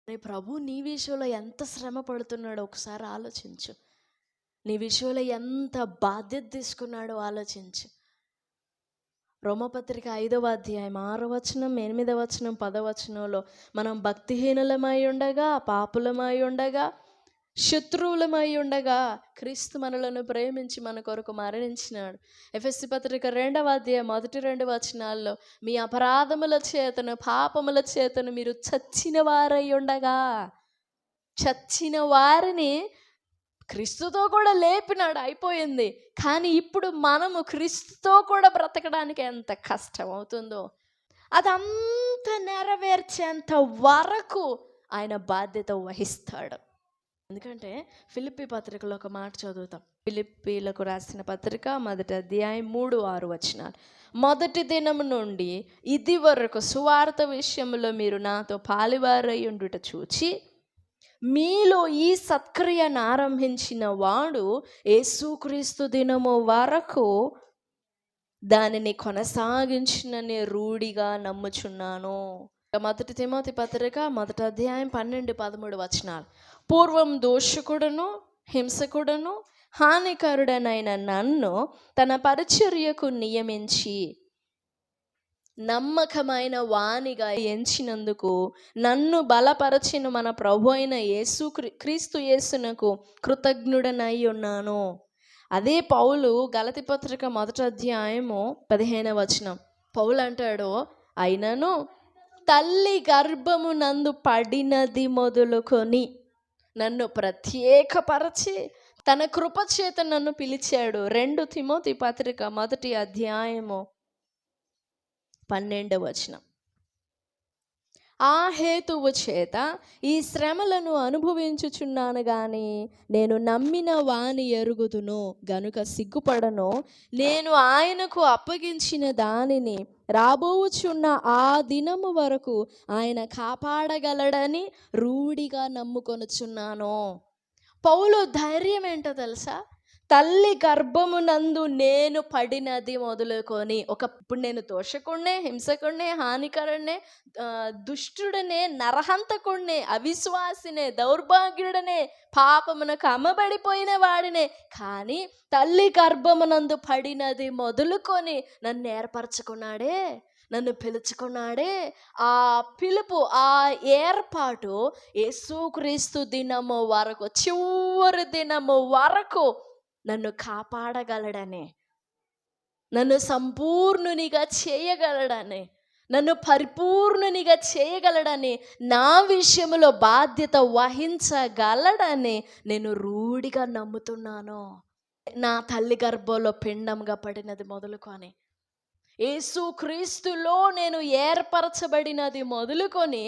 నీ ప్రభు నీ విషయంలో ఎంత శ్రమ పడుతున్నాడో ఒకసారి ఆలోచించు. నీ విషయంలో ఎంత బాధ్యత తీసుకున్నాడో ఆలోచించు. రోమపత్రిక 5వ అధ్యాయం 6వ వచనం, 8వ వచనం, 10వ వచనంలో మనం భక్తిహీనులమై ఉండగా, పాపులమై ఉండగా, శత్రువులమై ఉండగా క్రీస్తు మనలను ప్రేమించి మన కొరకు మరణించినాడు. ఎఫెసీ పత్రిక 2వ అధ్యాయం 1-2 వచనాల్లో మీ అపరాధముల చేతను, పాపముల చేతను మీరు చచ్చిన వారై ఉండగా, చచ్చిన వారిని క్రీస్తుతో కూడా లేపినాడు, అయిపోయింది. కానీ ఇప్పుడు మనము క్రీస్తుతో కూడా బ్రతకడానికి ఎంత కష్టం అవుతుందో అదంతా నెరవేర్చేంత వరకు ఆయన బాధ్యత వహిస్తాడు. ఎందుకంటే ఫిలిప్పీ పత్రికలో ఒక మాట చదువుతాం. ఫిలిప్పీలకు రాసిన పత్రిక 1వ అధ్యాయం 3-6 వచనాలు. మొదటి దినం నుండి ఇది వరకు సువార్త విషయంలో మీరు నాతో పాలివారై ఉండుట చూచి మీలో ఈ సత్క్రియను ఆరంభించిన వాడు యేసుక్రీస్తు దినము వరకు దానిని కొనసాగించునని రూఢిగా నమ్ముచున్నాను. 1 తిమోతి పత్రిక 1వ అధ్యాయం 12-13 వచనాలు. పూర్వం దోషకుడును, హింసకుడును, హానికరుడనైన నన్ను తన పరిచర్యకు నియమించి నమ్మకమైన వానిగా ఎంచినందుకు నన్ను బలపరచిన మన ప్రభు అయిన క్రీస్తు యేసునకు కృతజ్ఞుడనై ఉన్నాను. అదే పౌలు గలతీ పత్రిక 1వ అధ్యాయము 15వ వచనం. పౌలు అంటాడు, అయినను తల్లి గర్భము నందు పడినది మొదలుకొని నన్ను ప్రత్యేకపరచి తన కృపచేత నన్ను పిలిచాడు. 2 తిమోతి పత్రిక 1వ అధ్యాయము 12వ వచనం. ఆ హేతువు చేత ఈ శ్రమలను అనుభవించుచున్నాను గాని నేను నమ్మిన వాని ఎరుగుదును గనుక సిగ్గుపడను. నేను ఆయనకు అప్పగించిన దానిని రాబోచున్న ఆ దినము వరకు ఆయన కాపాడగలడని రూఢిగా నమ్ముకొనుచున్నాను. పౌలు ధైర్యం ఏంటో తెలుసా? తల్లి గర్భమునందు నేను పడినది మొదలుకొని ఇప్పుడు నేను దోషకుడినే, హింసకుడినే, హానికరుడినే, దుష్టుడనే, నరహంతకుడినే, అవిశ్వాసినే, దౌర్భాగ్యుడనే, పాపమునకు అమ్మబడిపోయిన వాడినే. కానీ తల్లి గర్భమునందు పడినది మొదలుకొని నన్ను ఏర్పరచుకున్నాడే, నన్ను పిలుచుకున్నాడే. ఆ పిలుపు, ఆ ఏర్పాటు యేసుక్రీస్తు దినము వరకు, చివరి దినము వరకు నన్ను కాపాడగలడని, నన్ను సంపూర్ణునిగా చేయగలడని, నన్ను పరిపూర్ణునిగా చేయగలడని, నా విషయంలో బాధ్యత వహించగలడని నేను రూఢిగా నమ్ముతున్నాను. నా తల్లి గర్భంలో పిండంగా పడినది మొదలుకొని, యేసుక్రీస్తులో నేను ఏర్పరచబడినది మొదలుకొని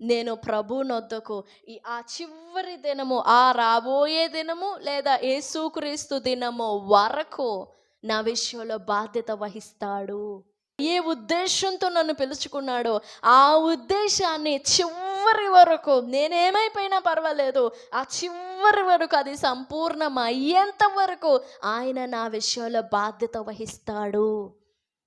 నేను ప్రభునొద్దకు ఆ చివరి దినము, ఆ రాబోయే దినము లేదా యేసుక్రీస్తు దినము వరకు నా విషయంలో బాధ్యత వహిస్తాడు. ఏ ఉద్దేశంతో నన్ను పిలుచుకున్నాడో ఆ ఉద్దేశాన్ని చివరి వరకు, నేనేమైపోయినా పర్వాలేదు, ఆ చివరి వరకు అది సంపూర్ణం అయ్యేంత వరకు ఆయన నా విషయంలో బాధ్యత వహిస్తాడు.